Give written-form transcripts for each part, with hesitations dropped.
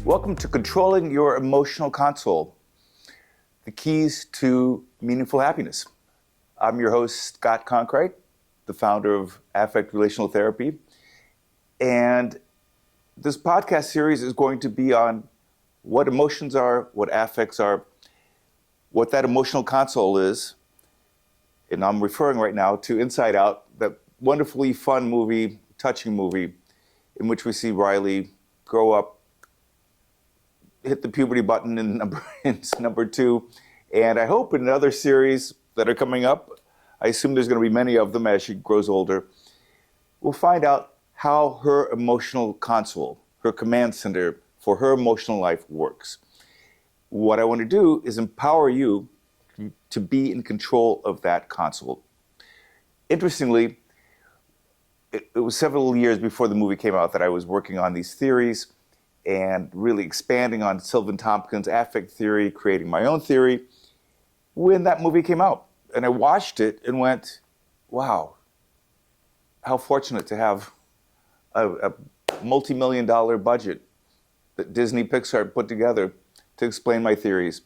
Welcome to Controlling Your Emotional Console, the keys to meaningful happiness. I'm your host, Scott Conkright, the founder of Affect Relational Therapy. And this podcast series is going to be on what emotions are, what affects are, what that emotional console is. And I'm referring right now to Inside Out, that wonderfully fun movie, touching movie, in which we see Riley grow up, hit the puberty button in number 2. And I hope in other series that are coming up, I assume there's going to be many of them as she grows older, we'll find out how her emotional console, her command center for her emotional life works. What I want to do is empower you to be in control of that console. Interestingly, it was several years before the movie came out that I was working on these theories and really expanding on Sylvan Tompkins' affect theory, creating my own theory, when that movie came out. And I watched it and went, wow, how fortunate to have a multi-million-dollar budget that Disney Pixar put together to explain my theories.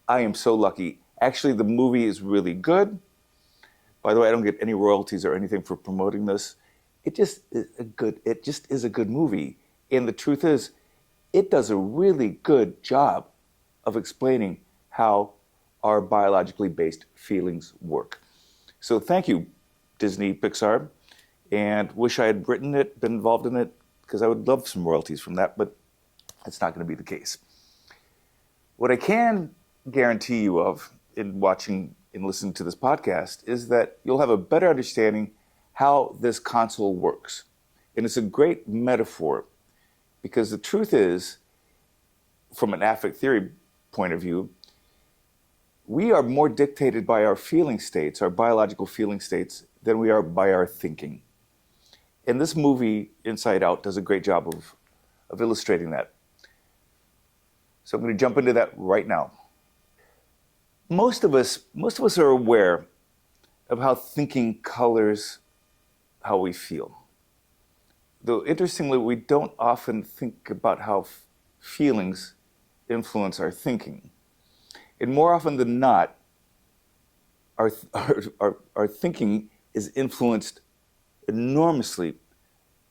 I am so lucky. Actually, the movie is really good. By the way, I don't get any royalties or anything for promoting this. It just is a good movie. And the truth is, it does a really good job of explaining how our biologically based feelings work. So thank you, Disney Pixar, and wish I had written it, been involved in it, because I would love some royalties from that, but that's not going to be the case. What I can guarantee you of in watching and listening to this podcast is that you'll have a better understanding how this console works. And it's a great metaphor, because the truth is, from an affect theory point of view, we are more dictated by our feeling states, our biological feeling states, than we are by our thinking. And this movie, Inside Out, does a great job of illustrating that. So I'm going to jump into that right now. Most of us are aware of how thinking colors how we feel. Though interestingly, we don't often think about how feelings influence our thinking. And more often than not, our thinking is influenced enormously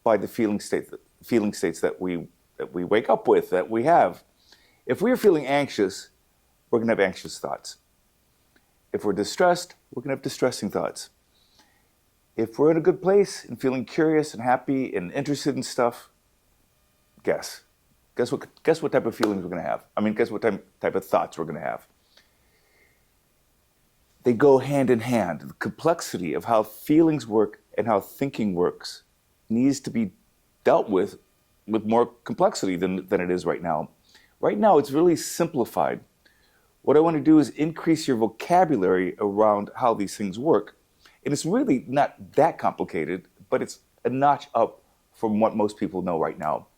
by the feeling states that we wake up with, that we have. If we are feeling anxious, we're going to have anxious thoughts. If we're distressed, we're going to have distressing thoughts. If we're in a good place and feeling curious and happy and interested in stuff, guess what type of feelings we're going to have. Guess what type of thoughts we're going to have. They go hand in hand. The complexity of how feelings work and how thinking works needs to be dealt with more complexity than it is right now. Right now, it's really simplified. What I want to do is increase your vocabulary around how these things work. And it's really not that complicated, but it's a notch up from what most people know right now.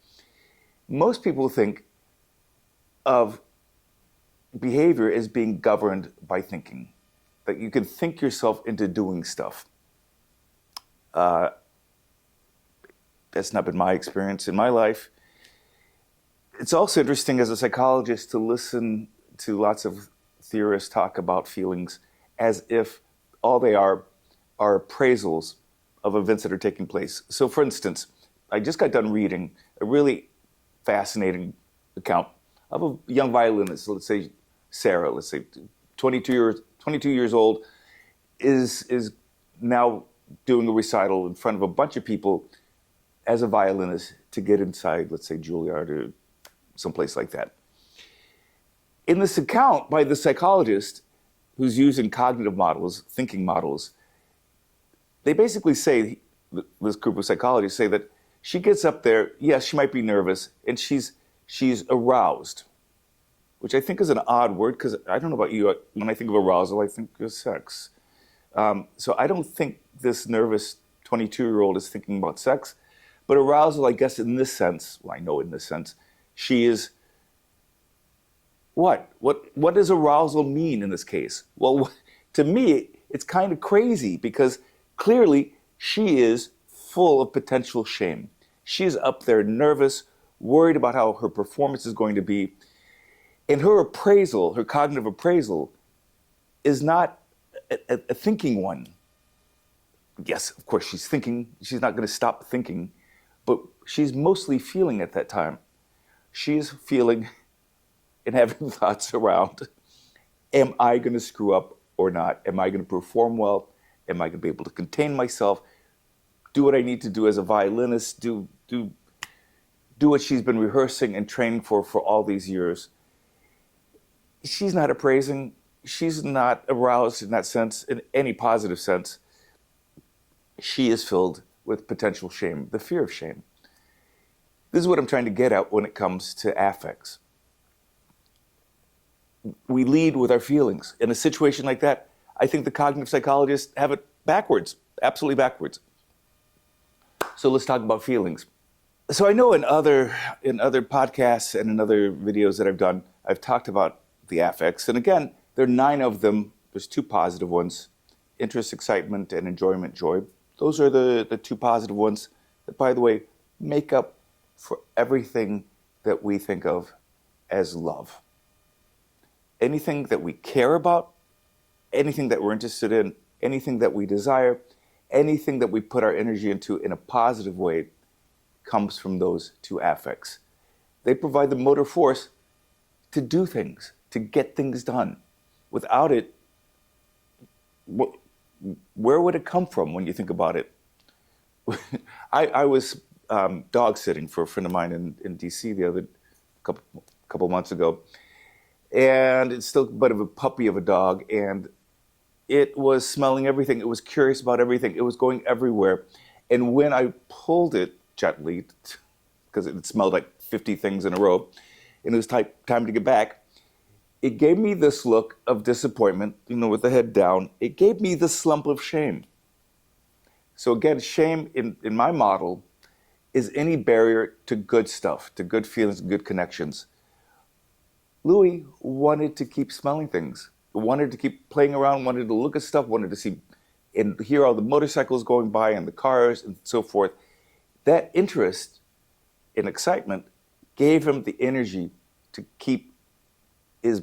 Most people think of behavior as being governed by thinking, that you can think yourself into doing stuff. That's not been my experience in my life. It's also interesting as a psychologist to listen to lots of theorists talk about feelings as if all they are appraisals of events that are taking place. So for instance, I just got done reading a really fascinating account of a young violinist, let's say Sarah, 22 years old, is now doing a recital in front of a bunch of people as a violinist to get inside, let's say Juilliard or someplace like that. In this account by the psychologist who's using cognitive models, thinking models, they basically say, this group of psychologists say that she gets up there, yes, she might be nervous, and she's aroused, which I think is an odd word, because I don't know about you, when I think of arousal, I think of sex. So I don't think this nervous 22-year-old is thinking about sex, but arousal, I guess in this sense, well, I know in this sense, she is, what? What does arousal mean in this case? Well, to me, it's kind of crazy, because clearly she is full of potential shame. She's up there nervous, worried about how her performance is going to be. And her appraisal, her cognitive appraisal, is not a thinking one. Yes, of course, she's thinking. She's not going to stop thinking, but she's mostly feeling at that time. She's feeling and having thoughts around, am I going to screw up or not? Am I going to perform well? Am I going to be able to contain myself? Do what I need to do as a violinist? Do what she's been rehearsing and training for all these years? She's not appraising. She's not aroused in that sense, in any positive sense. She is filled with potential shame, the fear of shame. This is what I'm trying to get at when it comes to affects. We lead with our feelings. In a situation like that, I think the cognitive psychologists have it backwards, absolutely backwards. So let's talk about feelings. So I know in other podcasts and in other videos that I've done, I've talked about the affects. And again, there are 9 of them. There's 2 positive ones, interest, excitement, and enjoyment, joy. Those are the 2 positive ones that, by the way, make up for everything that we think of as love. Anything that we care about, anything that we're interested in, anything that we desire, anything that we put our energy into in a positive way comes from those 2 affects. They provide the motor force to do things, to get things done. Without it, where would it come from when you think about it? I was dog sitting for a friend of mine in DC the other couple months ago. And it's still a bit of a puppy of a dog, and it was smelling everything. It was curious about everything. It was going everywhere. And when I pulled it gently, because it smelled like 50 things in a row, and it was time to get back, it gave me this look of disappointment, with the head down. It gave me this slump of shame. So again, shame in my model is any barrier to good stuff, to good feelings, good connections. Louis wanted to keep smelling things, wanted to keep playing around, wanted to look at stuff, wanted to see and hear all the motorcycles going by and the cars and so forth. That interest and excitement gave him the energy to keep his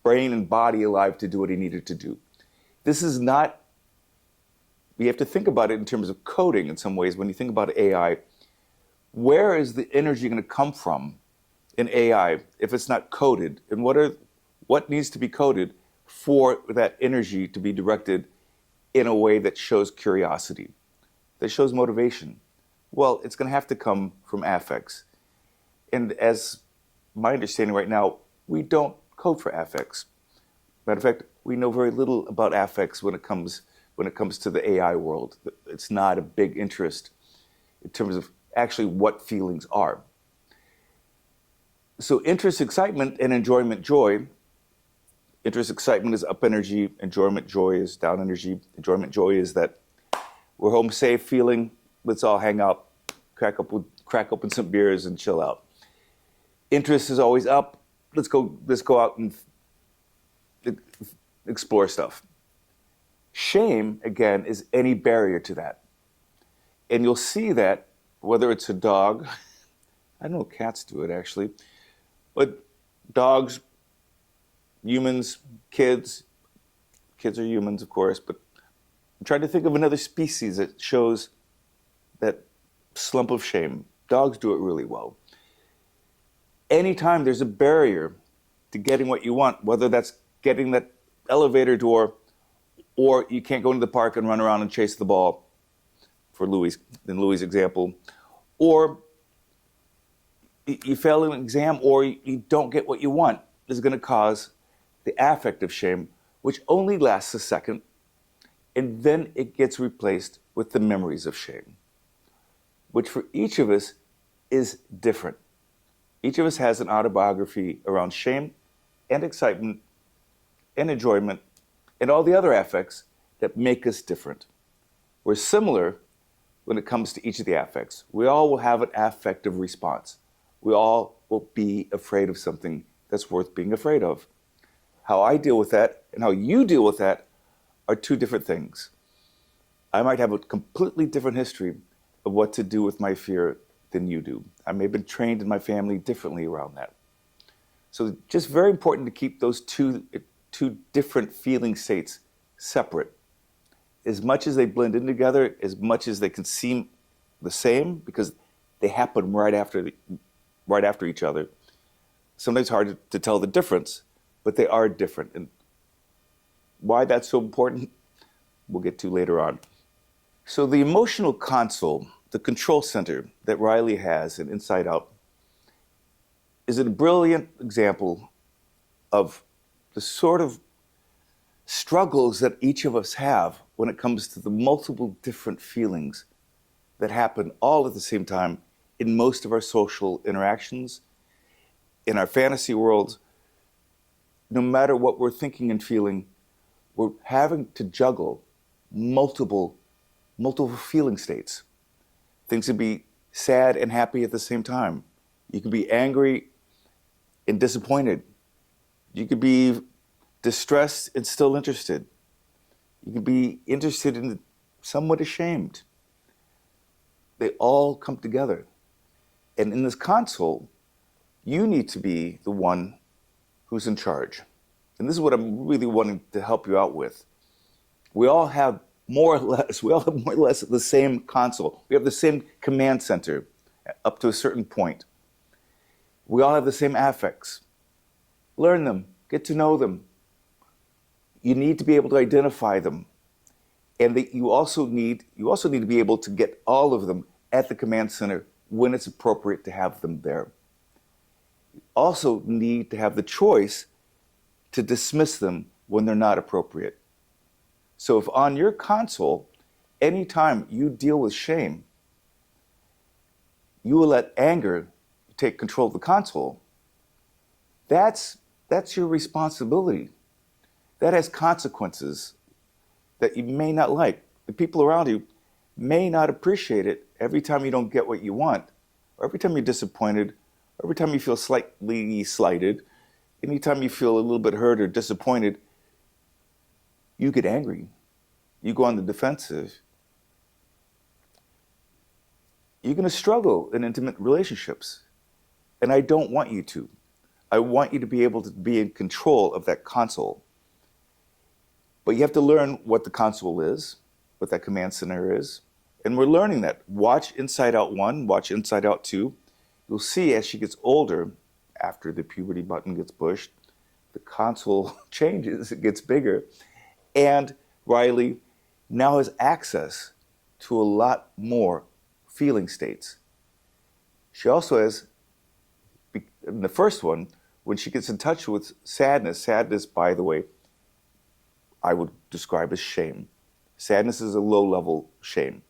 brain and body alive to do what he needed to do. This is not, we have to think about it in terms of coding in some ways. When you think about AI, where is the energy going to come from in AI if it's not coded? And what needs to be coded for that energy to be directed in a way that shows curiosity, that shows motivation? Well, it's going to have to come from affects. And as my understanding right now, we don't code for affects. Matter of fact, we know very little about affects when it comes to the AI world. It's not a big interest in terms of actually what feelings are. So interest, excitement, and enjoyment, joy. Interest, excitement is up energy. Enjoyment, joy is down energy. Enjoyment, joy is that we're home safe feeling. Let's all hang out, crack open some beers and chill out. Interest is always up. Let's go out and explore stuff. Shame, again, is any barrier to that. And you'll see that whether it's a dog, I know cats do it actually, but dogs, humans, kids are humans, of course, but I'm trying to think of another species that shows that slump of shame. Dogs do it really well. Anytime there's a barrier to getting what you want, whether that's getting that elevator door or you can't go into the park and run around and chase the ball, for Louis' example, or you fail an exam or you don't get what you want, is going to cause the affect of shame, which only lasts a second, and then it gets replaced with the memories of shame, which for each of us is different. Each of us has an autobiography around shame and excitement and enjoyment and all the other affects that make us different. We're similar when it comes to each of the affects. We all will have an affective response. We all will be afraid of something that's worth being afraid of. How I deal with that and how you deal with that are 2 different things. I might have a completely different history of what to do with my fear than you do. I may have been trained in my family differently around that. So just very important to keep those two different feeling states separate. As much as they blend in together, as much as they can seem the same, because they happen right after each other. Sometimes hard to tell the difference, but they are different. And why that's so important, we'll get to later on. So the emotional console, the control center that Riley has in Inside Out, is a brilliant example of the sort of struggles that each of us have when it comes to the multiple different feelings that happen all at the same time in most of our social interactions, in our fantasy world. No matter what we're thinking and feeling, we're having to juggle multiple feeling states. Things can be sad and happy at the same time. You can be angry and disappointed. You could be distressed and still interested. You can be interested and somewhat ashamed. They all come together. And in this console, you need to be the one who's in charge. And this is what I'm really wanting to help you out with. We all have more or less the same console. We have the same command center up to a certain point. We all have the same affects. Learn them, get to know them. You need to be able to identify them. And you also need to be able to get all of them at the command center when it's appropriate to have them there. You also need to have the choice to dismiss them when they're not appropriate. So if on your console, anytime you deal with shame, you will let anger take control of the console, that's your responsibility. That has consequences that you may not like. The people around you may not appreciate it every time you don't get what you want, or every time you're disappointed, or every time you feel slightly slighted, anytime you feel a little bit hurt or disappointed, you get angry. You go on the defensive. You're going to struggle in intimate relationships. And I don't want you to. I want you to be able to be in control of that console. But you have to learn what the console is, what that command center is. And we're learning that. Watch Inside Out 1, watch Inside Out 2. You'll see as she gets older, after the puberty button gets pushed, the console changes, it gets bigger. And Riley now has access to a lot more feeling states. She also has, in the first one, when she gets in touch with sadness, by the way, I would describe as shame. Sadness is a low-level shame.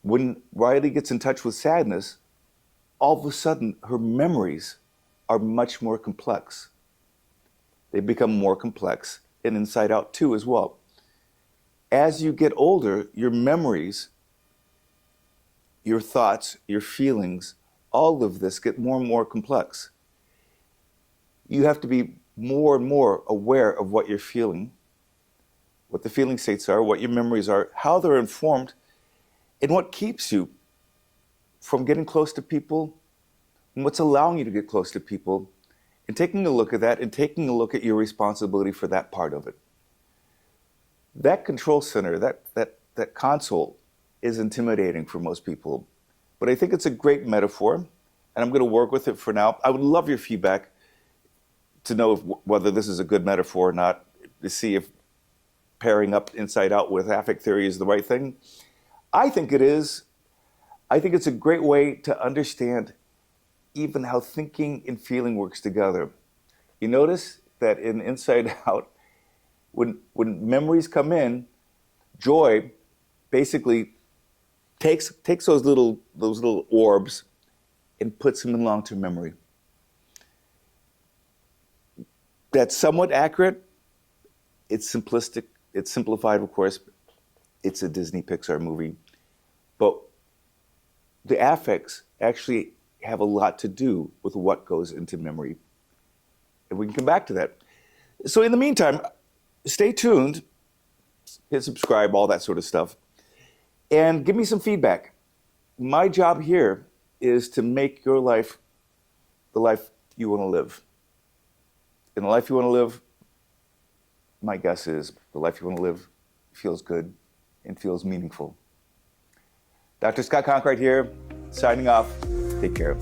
When Riley gets in touch with sadness, all of a sudden her memories are much more complex. They become more complex in Inside Out 2 as well. As you get older, your memories, your thoughts, your feelings, all of this get more and more complex. You have to be more and more aware of what you're feeling, what the feeling states are, what your memories are, how they're informed, and what keeps you from getting close to people, and what's allowing you to get close to people, and taking a look at that and taking a look at your responsibility for that part of it. That control center, that console is intimidating for most people, but I think it's a great metaphor, and I'm going to work with it for now. I would love your feedback to know whether this is a good metaphor or not, to see if pairing up Inside Out with affect theory is the right thing. I think it is. I think it's a great way to understand even how thinking and feeling works together. You notice that in Inside Out, when memories come in, Joy basically takes those little orbs and puts them in long-term memory. That's somewhat accurate. It's simplistic. It's simplified, of course. It's a Disney Pixar movie. But the affects actually have a lot to do with what goes into memory. And we can come back to that. So in the meantime, stay tuned, hit subscribe, all that sort of stuff, and give me some feedback. My job here is to make your life the life you want to live. And the life you want to live, my guess is the life you want to live feels good and feels meaningful. Dr. Scott Conkright here, signing off. Take care.